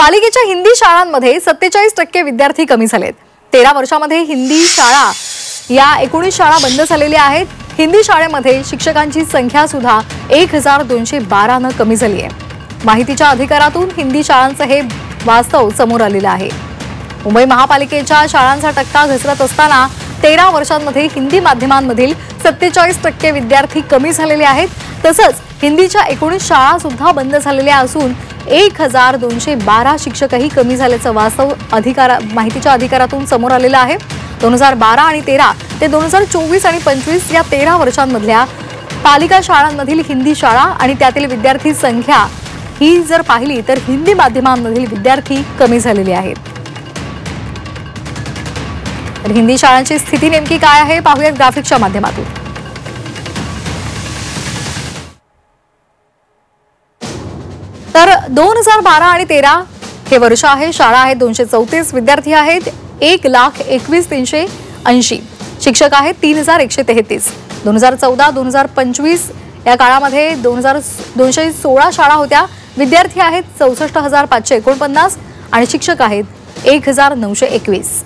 पालिकेच्या हिंदी शाळांमध्ये 47% विद्यार्थी कमी झालेत। 13 वर्षांमध्ये हिंदी शाळा या 19 शाळा बंद झालेल्या आहेत। हिंदी शाळेमध्ये शिक्षकांची संख्या सुद्धा 1212 ने कमी झाली आहे। माहितीच्या अधिकारातून हिंदी शाळांचे हे वास्तव समोर आलेले आहे। मुंबई महापालिकेच्या शाळांचा टक्का घसरत असताना 13 वर्षांमध्ये हिंदी माध्यमांमधील 47% विद्यार्थी कमी झालेले आहेत। तसंच हिंदीच्या 19 शाळा सुद्धा बंद झालेल्या असून 1212 शिक्षकही कमी झाल्याचं वास्तव माहितीच्या अधिकारातून समोर आलेलं आहे। 2012 आणि 13 ते 2024 आणि 25 या 13 वर्षांमधल्या पालिका शाळांमधील हिंदी शाळा आणि त्यातील विद्यार्थी संख्या ही जर पाहिली तर हिंदी माध्यमांमधील विद्यार्थी कमी झालेले आहेत। तर हिंदी शाळांची स्थिती नेमकी काय आहे पाहूयात ग्राफिक्सच्या माध्यमातून। तर 2012 आणि 13 हे वर्ष आहे। शाळा आहेत 234, विद्यार्थी आहेत 1,21,380, शिक्षक आहेत 3,133। 2014-2025 या काळामध्ये 216 शाळा होत्या, विद्यार्थी आहेत 64,549 आणि शिक्षक आहेत 1,921।